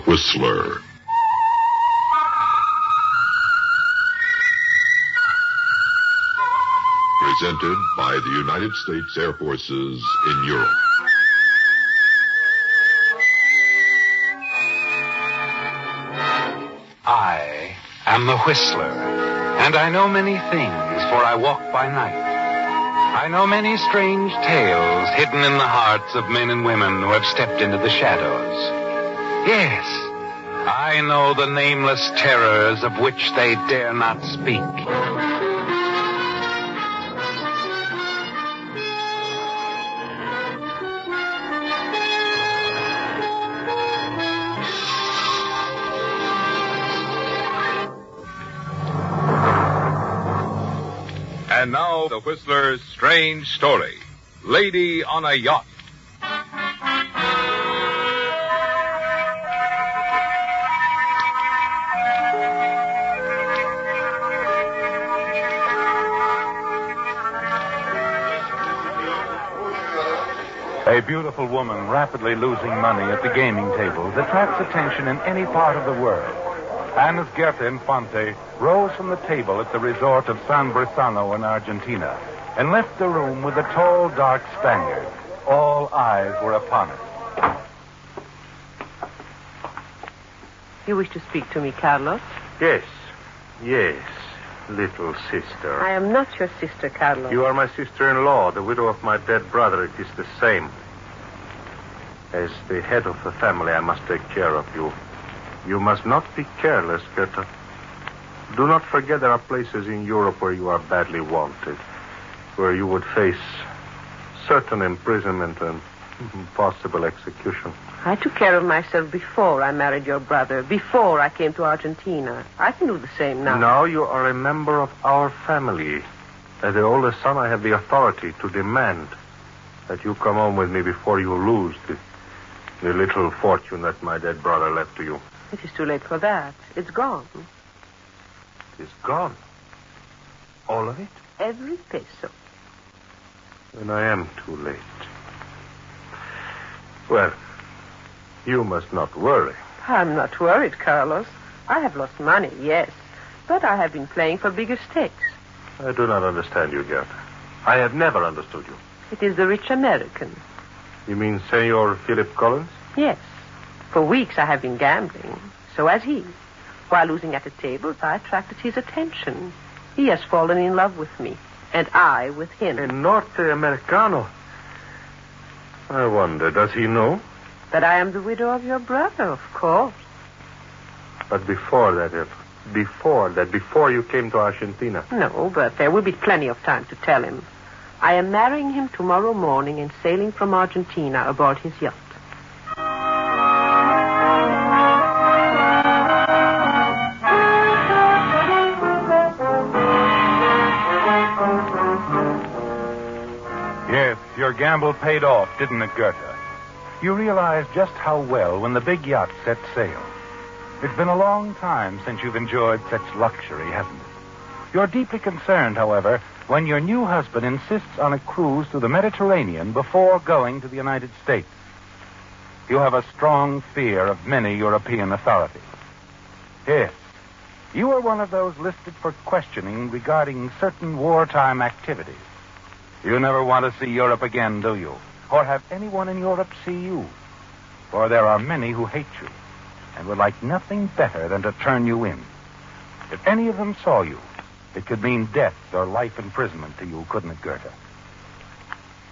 Whistler. Presented by the United States Air Forces in Europe. I am the Whistler, and I know many things, for I walk by night. I know many strange tales hidden in the hearts of men and women who have stepped into the shadows. Yes, I know the nameless terrors of which they dare not speak. And now, the Whistler's strange story, Lady on a Yacht. A beautiful woman rapidly losing money at the gaming tables attracts attention in any part of the world. Anna's Goethe Infante rose from the table at the resort of San Brisano in Argentina and left the room with a tall, dark Spaniard. All eyes were upon her. You wish to speak to me, Carlos? Yes, little sister. I am not your sister, Carlos. You are my sister-in-law, the widow of my dead brother. It is the same. As the head of the family, I must take care of you. You must not be careless, Goethe. Do not forget there are places in Europe where you are badly wanted, where you would face certain imprisonment and possible execution. I took care of myself before I married your brother, before I came to Argentina. I can do the same now. Now you are a member of our family. As the oldest son, I have the authority to demand that you come home with me before you lose the little fortune that my dead brother left to you. It is too late for that. It's gone. It's gone? All of it? Every peso. Then I am too late. Well, you must not worry. I'm not worried, Carlos. I have lost money, yes. But I have been playing for bigger stakes. I do not understand you, Goethe. I have never understood you. It is the rich American. You mean Senor Philip Collins? Yes. For weeks I have been gambling. So has he. While losing at the tables, I attracted his attention. He has fallen in love with me. And I with him. A Norte Americano. I wonder, does he know? That I am the widow of your brother, of course. But before you came to Argentina. No, but there will be plenty of time to tell him. I am marrying him tomorrow morning and sailing from Argentina aboard his yacht. Yes, your gamble paid off, didn't it, Goethe? You realize just how well when the big yacht set sail. It's been a long time since you've enjoyed such luxury, hasn't it? You're deeply concerned, however, when your new husband insists on a cruise through the Mediterranean before going to the United States. You have a strong fear of many European authorities. Yes, you are one of those listed for questioning regarding certain wartime activities. You never want to see Europe again, do you? Or have anyone in Europe see you? For there are many who hate you and would like nothing better than to turn you in. If any of them saw you, it could mean death or life imprisonment to you, couldn't it, Goethe?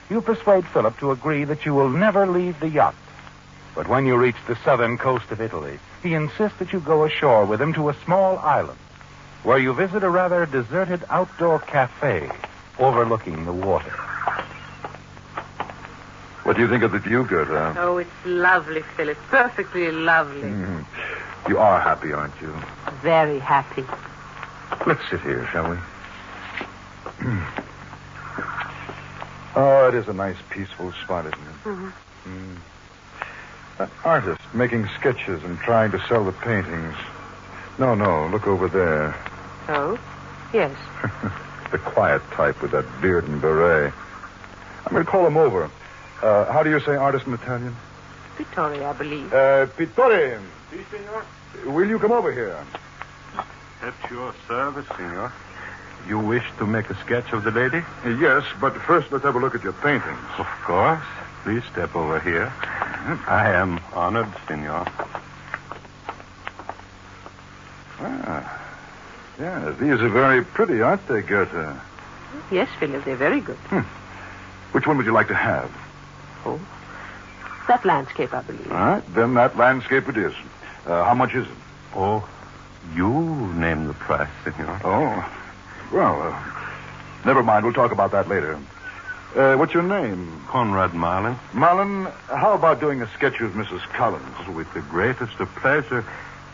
You persuade Philip to agree that you will never leave the yacht. But when you reach the southern coast of Italy, he insists that you go ashore with him to a small island where you visit a rather deserted outdoor cafe overlooking the water. What do you think of the view, Goethe? Oh, it's lovely, Philip. Perfectly lovely. You are happy, aren't you? Very happy. Let's sit here, shall we? Oh, it is a nice, peaceful spot, isn't it? Mm-hmm. An artist making sketches and trying to sell the paintings. No, look over there. Oh? Yes. The quiet type with that beard and beret. I'm going to call him over. How do you say artist in Italian? Pittore, I believe. Pittore, Si, senor. will you come over here? At your service, senor. You wish to make a sketch of the lady? Yes, but first let's have a look at your paintings. Of course. Please step over here. I am honored, senor. Yeah, these are very pretty, aren't they, Goethe? Yes, Philip, they're very good. Which one would you like to have? Oh, that landscape, I believe. All right, then that landscape it is. How much is it? Oh, you name the price, senor. Oh, well, never mind. We'll talk about that later. What's your name? Conrad Marlin. Marlin, how about doing a sketch of Mrs. Collins? With the greatest of pleasure.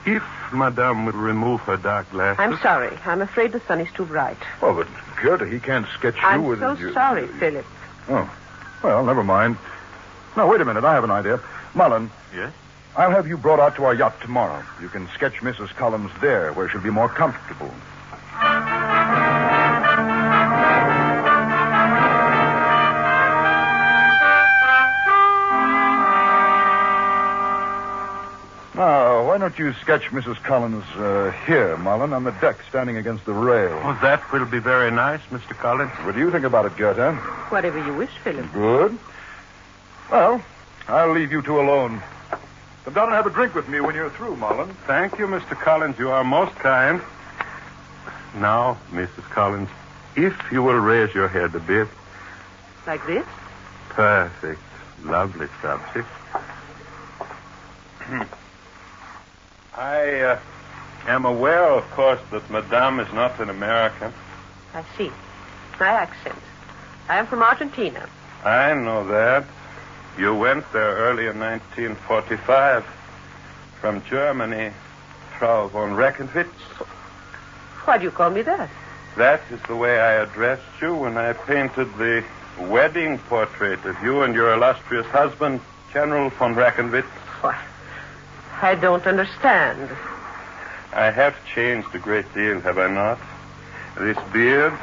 If Madame will remove her dark glasses. I'm sorry. I'm afraid the sun is too bright. Oh, but Goethe, he can't sketch you I'm with... so sorry, Philip. Oh, well, never mind. Now, wait a minute. I have an idea. Marlin. Yes? I'll have you brought out to our yacht tomorrow. You can sketch Mrs. Collins there, where she'll be more comfortable. Now, why don't you sketch Mrs. Collins here, Marlin, on the deck, standing against the rail? Oh, that will be very nice, Mr. Collins. What do you think about it, Goethe? Whatever you wish, Philip. Good. Well, I'll leave you two alone. Come down and have a drink with me when you're through, Marlin. Thank you, Mr. Collins. You are most kind. Now, Mrs. Collins, if you will raise your head a bit. Like this? Perfect. Lovely subject. I am aware, of course, that Madame is not an American. I see. My accent. I am from Argentina. I know that. You went there early in 1945. From Germany, Frau von Reckenwitz. Why do you call me that? That is the way I addressed you when I painted the wedding portrait of you and your illustrious husband, General von Reckenwitz. Why, I don't understand. I have changed a great deal, have I not? This beard.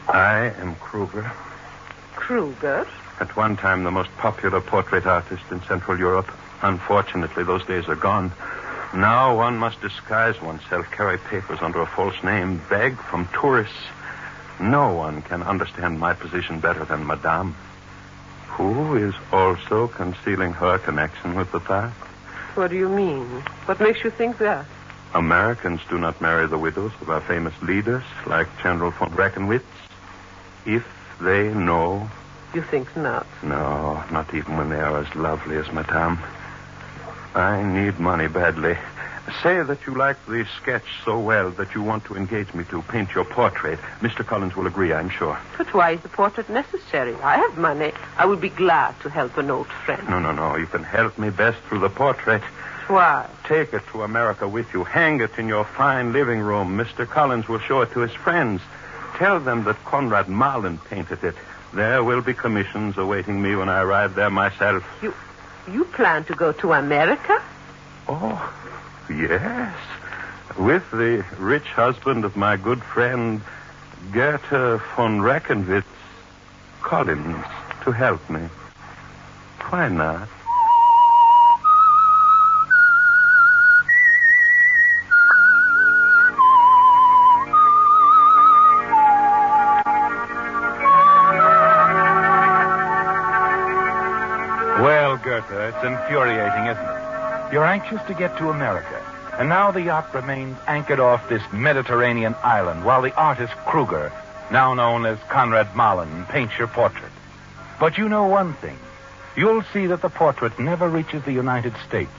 I am Kruger. Kruger? At one time, the most popular portrait artist in Central Europe. Unfortunately, those days are gone. Now one must disguise oneself, carry papers under a false name, beg from tourists. No one can understand my position better than Madame, who is also concealing her connection with the past. What do you mean? What makes you think that? Americans do not marry the widows of our famous leaders, like General von Reckenwitz, if they know. You think not? No, not even when they are as lovely as Madame. I need money badly. Say that you like the sketch so well that you want to engage me to paint your portrait. Mr. Collins will agree, I'm sure. But why is the portrait necessary? I have money. I would be glad to help an old friend. No. You can help me best through the portrait. Why? Take it to America with you. Hang it in your fine living room. Mr. Collins will show it to his friends. Tell them that Conrad Marlin painted it. There will be commissions awaiting me when I arrive there myself. You plan to go to America? Oh, yes. With the rich husband of my good friend, Goethe von Reckenwitz Collins, to help me. Why not? Well, Goethe, it's infuriating, isn't it? You're anxious to get to America, and now the yacht remains anchored off this Mediterranean island while the artist Kruger, now known as Conrad Marlin, paints your portrait. But you know one thing. You'll see that the portrait never reaches the United States,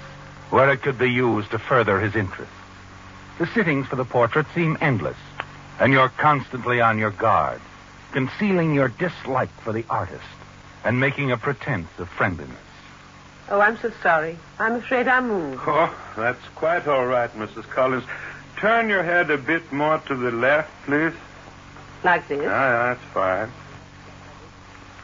where it could be used to further his interests. The sittings for the portrait seem endless, and you're constantly on your guard, concealing your dislike for the artist and making a pretense of friendliness. Oh, I'm so sorry. I'm afraid I'm moved. Oh, that's quite all right, Mrs. Collins. Turn your head a bit more to the left, please. Like this? That's fine.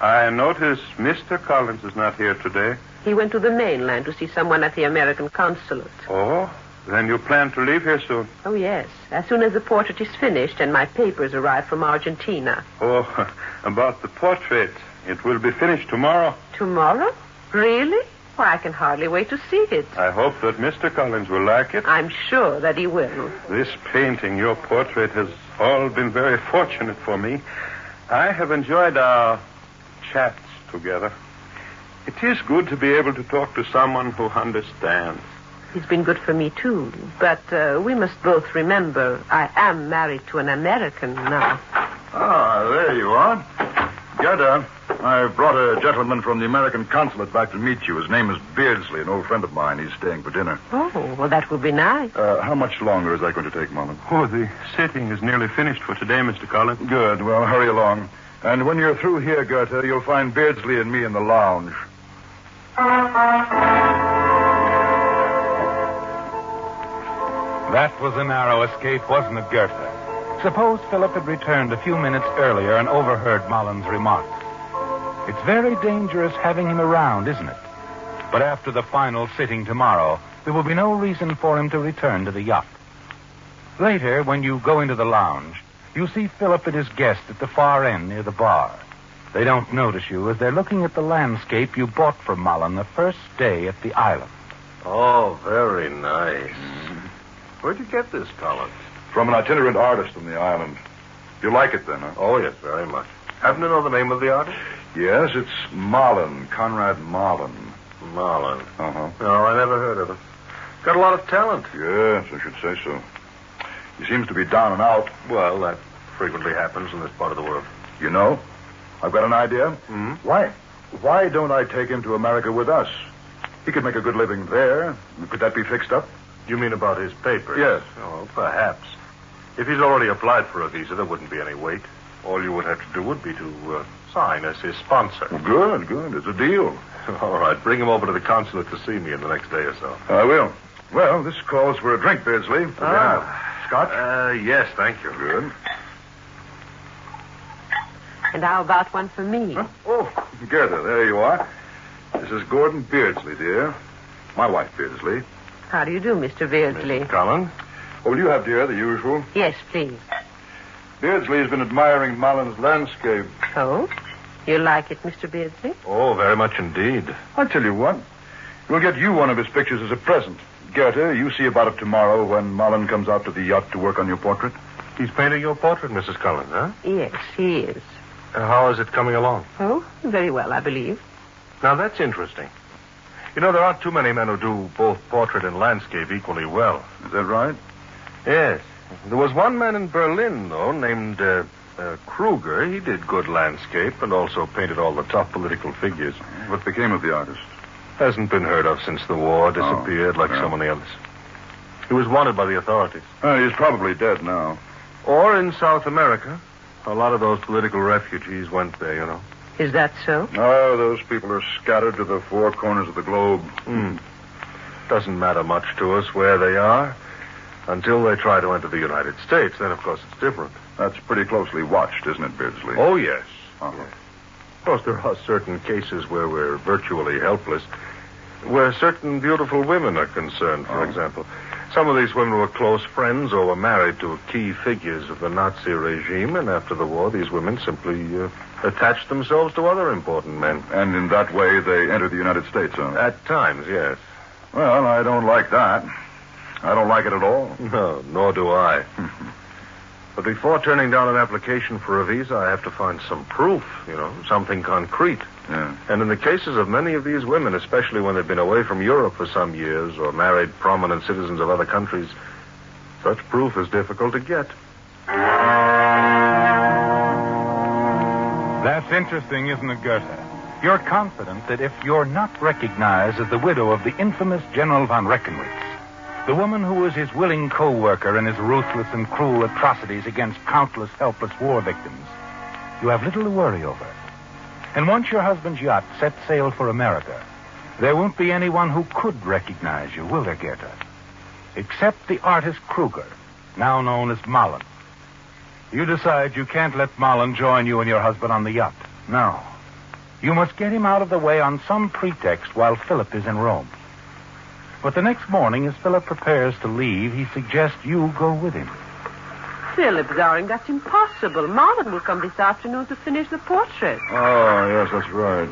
I notice Mr. Collins is not here today. He went to the mainland to see someone at the American consulate. Oh, then you plan to leave here soon? Oh, yes. As soon as the portrait is finished and my papers arrive from Argentina. Oh, about the portrait. It will be finished tomorrow. Tomorrow? Really? Well, I can hardly wait to see it. I hope that Mr. Collins will like it. I'm sure that he will. This painting, your portrait, has all been very fortunate for me. I have enjoyed our chats together. It is good to be able to talk to someone who understands. It's been good for me, too. But we must both remember I am married to an American now. Ah, there you are. Gerda, I brought a gentleman from the American consulate back to meet you. His name is Beardsley, an old friend of mine. He's staying for dinner. Oh, well, that would be nice. How much longer is that going to take, Mullen? Oh, the sitting is nearly finished for today, Mr. Collins. Good. Well, hurry along. And when you're through here, Gerda, you'll find Beardsley and me in the lounge. That was a narrow escape, wasn't it, Goethe? Suppose Philip had returned a few minutes earlier and overheard Mullen's remarks. It's very dangerous having him around, isn't it? But after the final sitting tomorrow, there will be no reason for him to return to the yacht. Later, when you go into the lounge, you see Philip and his guest at the far end near the bar. They don't notice you as they're looking at the landscape you bought for Mullen the first day at the island. Oh, very nice. Where'd you get this, Collins? From an itinerant artist on the island. You like it then, huh? Oh, yes, very much. Happen to know the name of the artist? Yes, it's Marlin, Conrad Marlin. Marlin. Uh-huh. No, I never heard of it. Got a lot of talent. Yes, I should say so. He seems to be down and out. Well, that frequently happens in this part of the world. You know, I've got an idea. Hmm? Why don't I take him to America with us? He could make a good living there. Could that be fixed up? You mean about his papers? Yes. Oh, perhaps. If he's already applied for a visa, there wouldn't be any wait. All you would have to do would be to sign as his sponsor. Well, good. It's a deal. All right. Bring him over to the consulate to see me in the next day or so. I will. Well, this calls for a drink, Beardsley. Scotch? Yes, thank you. Good. And how about one for me? Huh? Oh, Gerda, there you are. This is Gordon Beardsley, dear. My wife, Beardsley. How do you do, Mr. Beardsley? Collins? What will you have, dear? The usual? Yes, please. Beardsley has been admiring Mullen's landscape. Oh? You like it, Mr. Beardsley? Oh, very much indeed. I'll tell you what. We'll get you one of his pictures as a present. Gerda, you see about it tomorrow when Mullen comes out to the yacht to work on your portrait. He's painting your portrait, Mrs. Collins, huh? Yes, he is. How is it coming along? Oh, very well, I believe. Now, that's interesting. You know, there aren't too many men who do both portrait and landscape equally well. Is that right? Yes. There was one man in Berlin, though, named Kruger. He did good landscape and also painted all the top political figures. What became of the artist? Hasn't been heard of since the war. Disappeared like so many others. He was wanted by the authorities. He's probably dead now. Or in South America. A lot of those political refugees went there, you know. Is that so? Oh, those people are scattered to the four corners of the globe. Doesn't matter much to us where they are until they try to enter the United States. Then, of course, it's different. That's pretty closely watched, isn't it, Beardsley? Oh, yes. Uh-huh. Yes. Of course, there are certain cases where we're virtually helpless, where certain beautiful women are concerned, for example. Some of these women were close friends or were married to key figures of the Nazi regime, and after the war, these women simply attached themselves to other important men. And in that way, they entered the United States, huh? At times, yes. Well, I don't like that. I don't like it at all. No, nor do I. But before turning down an application for a visa, I have to find some proof, something concrete. Yeah. And in the cases of many of these women, especially when they've been away from Europe for some years or married prominent citizens of other countries, such proof is difficult to get. That's interesting, isn't it, Goethe? You're confident that if you're not recognized as the widow of the infamous General von Reckenwitz, the woman who was his willing co-worker in his ruthless and cruel atrocities against countless helpless war victims, you have little to worry over. And once your husband's yacht sets sail for America, there won't be anyone who could recognize you, will there, Goethe? Except the artist Kruger, now known as Mullen. You decide you can't let Mullen join you and your husband on the yacht. No. You must get him out of the way on some pretext while Philip is in Rome. But the next morning, as Philip prepares to leave, he suggests you go with him. Philip, darling, that's impossible. Marlon will come this afternoon to finish the portrait. Oh, yes, that's right.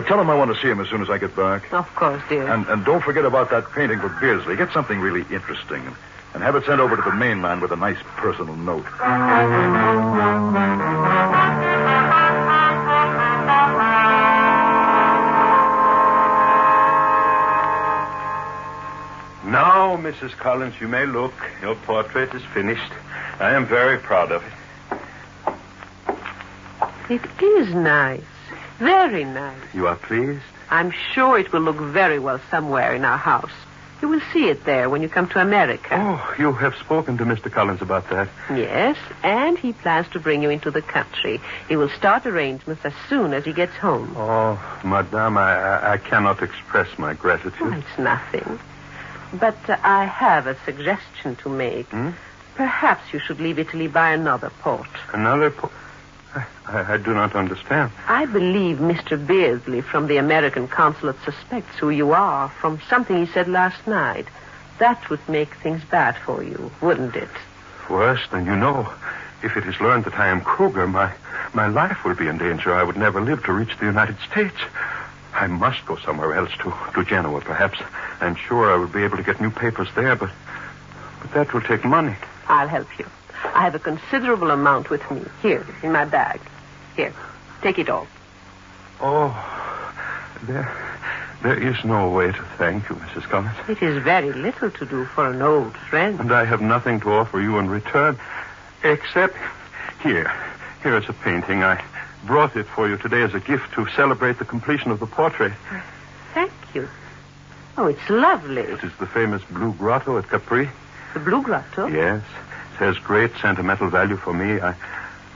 Tell him I want to see him as soon as I get back. Of course, dear. And don't forget about that painting for Beardsley. Get something really interesting. And have it sent over to the mainland with a nice personal note. Now, Mrs. Collins, you may look. Your portrait is finished. I am very proud of it. It is nice. Very nice. You are pleased? I'm sure it will look very well somewhere in our house. You will see it there when you come to America. Oh, you have spoken to Mr. Collins about that. Yes, and he plans to bring you into the country. He will start arrangements as soon as he gets home. Oh, Madame, I cannot express my gratitude. Oh, it's nothing. But I have a suggestion to make. Perhaps you should leave Italy by another port. Another port? I do not understand. I believe Mr. Beardsley from the American consulate suspects who you are from something he said last night. That would make things bad for you, wouldn't it? Worse than you know. If it is learned that I am Kruger, my life will be in danger. I would never live to reach the United States. I must go somewhere else, to Genoa, perhaps. I'm sure I will be able to get new papers there, but that will take money. I'll help you. I have a considerable amount with me. Here, in my bag. Here, take it all. Oh, there is no way to thank you, Mrs. Collins. It is very little to do for an old friend. And I have nothing to offer you in return, except here is a painting. I brought it for you today as a gift to celebrate the completion of the portrait. Thank you. Oh, it's lovely. It is the famous Blue Grotto at Capri. The Blue Grotto? Yes. It has great sentimental value for me.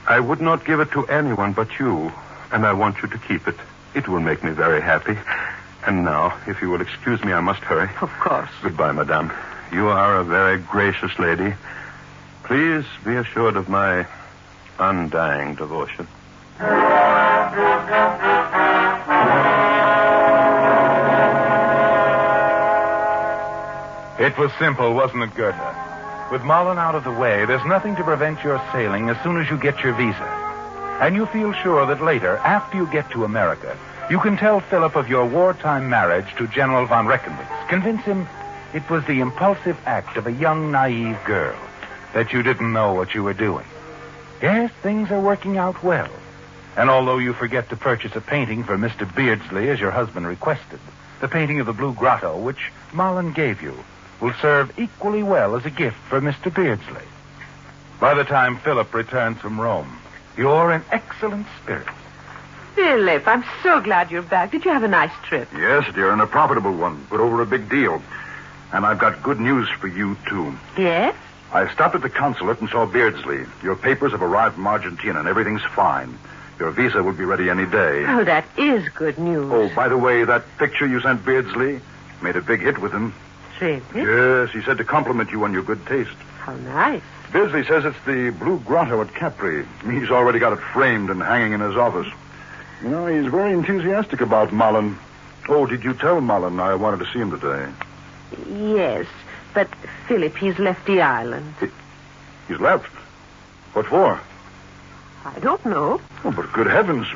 I would not give it to anyone but you, and I want you to keep it. It will make me very happy. And now, if you will excuse me, I must hurry. Of course. Goodbye, Madame. You are a very gracious lady. Please be assured of my undying devotion. It was simple, wasn't it, Gerda? With Mullen out of the way, there's nothing to prevent your sailing as soon as you get your visa. And you feel sure that later, after you get to America, you can tell Philip of your wartime marriage to General von Reckenwitz. Convince him it was the impulsive act of a young, naive girl, that you didn't know what you were doing. Yes, things are working out well. And although you forget to purchase a painting for Mr. Beardsley as your husband requested, the painting of the Blue Grotto, which Mullen gave you, will serve equally well as a gift for Mr. Beardsley. By the time Philip returns from Rome, you're in excellent spirits. Philip, I'm so glad you're back. Did you have a nice trip? Yes, dear, and a profitable one. Put over a big deal. And I've got good news for you, too. Yes? I stopped at the consulate and saw Beardsley. Your papers have arrived from Argentina, and everything's fine. Your visa will be ready any day. Oh, that is good news. Oh, by the way, that picture you sent Beardsley made a big hit with him. Really? Yes, he said to compliment you on your good taste. How nice. Beardsley says it's the Blue Grotto at Capri. He's already got it framed and hanging in his office. You know, he's very enthusiastic about Mullen. Oh, did you tell Mullen I wanted to see him today? Yes, but Philip, he's left the island. He's left? What for? I don't know. Oh, but good heavens,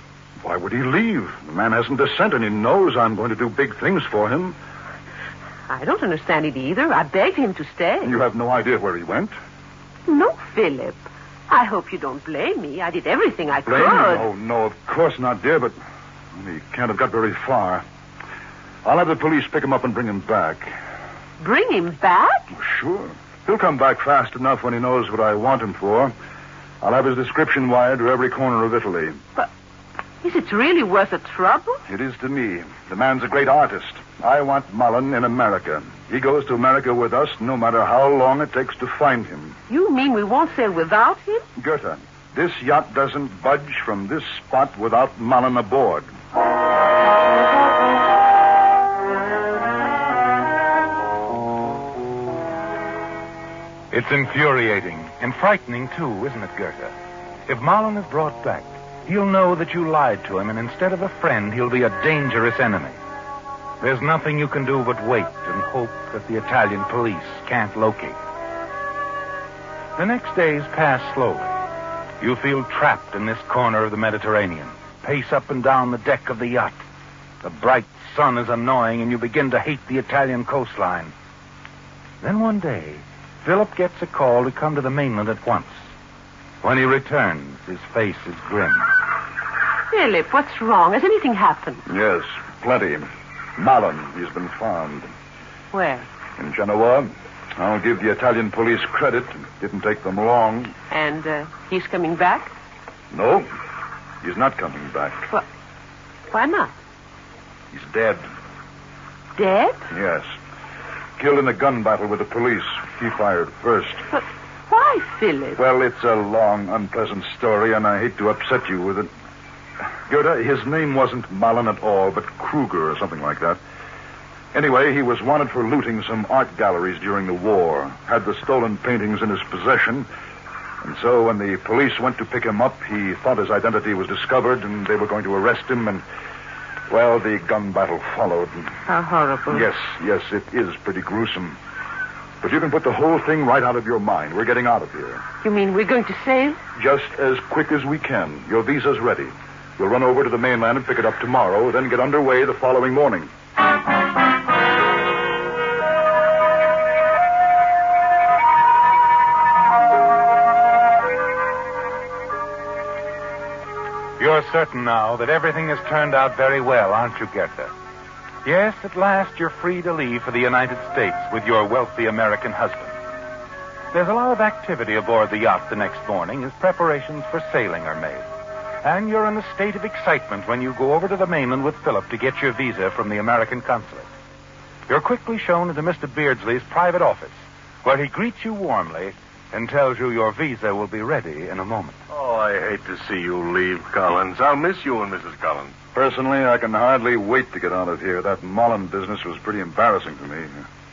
why would he leave? The man hasn't a cent, and he knows I'm going to do big things for him. I don't understand it either. I begged him to stay. You have no idea where he went? No, Philip. I hope you don't blame me. I did everything I Blame could. you? Oh, no, of course not, dear, but he can't have got very far. I'll have the police pick him up and bring him back. Bring him back? Sure. He'll come back fast enough when he knows what I want him for. I'll have his description wired to every corner of Italy. But is it really worth the trouble? It is to me. The man's a great artist. I want Mullen in America. He goes to America with us no matter how long it takes to find him. You mean we won't sail without him? Goethe, this yacht doesn't budge from this spot without Mullen aboard. It's infuriating and frightening, too, isn't it, Gerda? If Mullen is brought back, he'll know that you lied to him, and instead of a friend, he'll be a dangerous enemy. There's nothing you can do but wait and hope that the Italian police can't locate him. The next days pass slowly. You feel trapped in this corner of the Mediterranean, pace up and down the deck of the yacht. The bright sun is annoying, and you begin to hate the Italian coastline. Then one day, Philip gets a call to come to the mainland at once. When he returns, his face is grim. Philip, what's wrong? Has anything happened? Yes, plenty. Malin, he's been found. Where? In Genoa. I'll give the Italian police credit. It didn't take them long. And he's coming back? No, he's not coming back. Why not? He's dead. Dead? Yes. Killed in a gun battle with the police. He fired first. But why, Philip? Well, it's a long, unpleasant story, and I hate to upset you with it. Gerda, his name wasn't Malin at all, but Kruger or something like that. Anyway, he was wanted for looting some art galleries during the war. Had the stolen paintings in his possession. And so when the police went to pick him up, he thought his identity was discovered and they were going to arrest him and, well, the gun battle followed. How horrible. Yes, it is pretty gruesome. But you can put the whole thing right out of your mind. We're getting out of here. You mean we're going to sail? Just as quick as we can. Your visa's ready. We'll run over to the mainland and pick it up tomorrow, then get underway the following morning. You're certain now that everything has turned out very well, aren't you, Goethe? Yes, at last you're free to leave for the United States with your wealthy American husband. There's a lot of activity aboard the yacht the next morning as preparations for sailing are made. And you're in a state of excitement when you go over to the mainland with Philip to get your visa from the American consulate. You're quickly shown into Mr. Beardsley's private office, where he greets you warmly and tells you your visa will be ready in a moment. Oh, I hate to see you leave, Collins. I'll miss you and Mrs. Collins. Personally, I can hardly wait to get out of here. That Mullen business was pretty embarrassing to me.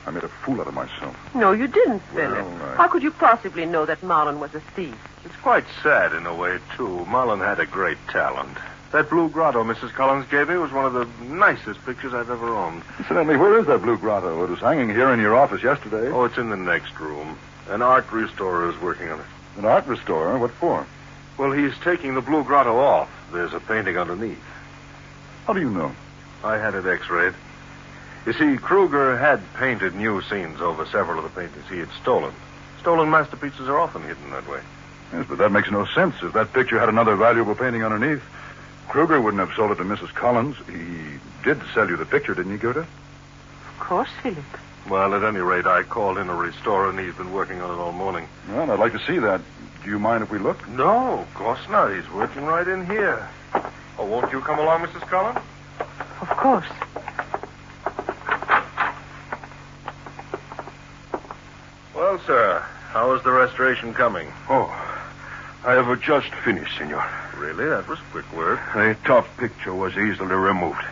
I made a fool out of myself. No, you didn't, Philip. Well, How could you possibly know that Marlon was a thief? It's quite sad in a way, too. Mullen had a great talent. That blue grotto Mrs. Collins gave me was one of the nicest pictures I've ever owned. Incidentally, where is that blue grotto? It was hanging here in your office yesterday. Oh, it's in the next room. An art restorer is working on it. An art restorer? What for? Well, he's taking the blue grotto off. There's a painting underneath. How do you know? I had it x-rayed. You see, Kruger had painted new scenes over several of the paintings he had stolen. Stolen masterpieces are often hidden that way. Yes, but that makes no sense. If that picture had another valuable painting underneath, Kruger wouldn't have sold it to Mrs. Collins. He did sell you the picture, didn't he, Gerda? Of course, Philip. Well, at any rate, I called in a restorer, and he's been working on it all morning. Well, I'd like to see that. Do you mind if we look? No, of course not. He's working right in here. Oh, won't you come along, Mrs. Collins? Of course. Well, sir, how is the restoration coming? Oh, I have just finished, senor. Really? That was quick work. The top picture was easily removed.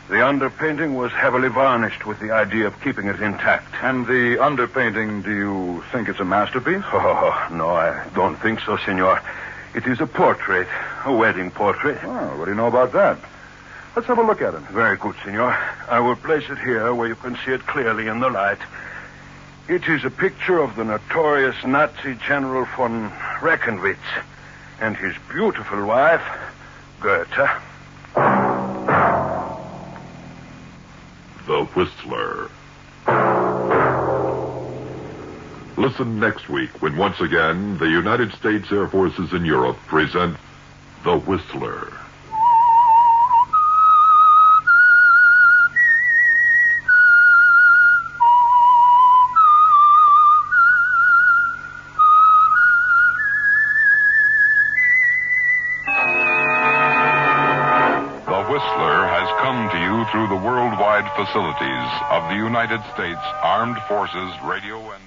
The underpainting was heavily varnished with the idea of keeping it intact. And the underpainting, do you think it's a masterpiece? Oh, no, I don't think so, senor. It is a portrait, a wedding portrait. Oh, what do you know about that? Let's have a look at it. Very good, senor. I will place it here where you can see it clearly in the light. It is a picture of the notorious Nazi General von Reckenwitz and his beautiful wife, Goethe. The Whistler. Listen next week when once again the United States Air Forces in Europe present The Whistler. Through the worldwide facilities of the United States Armed Forces Radio and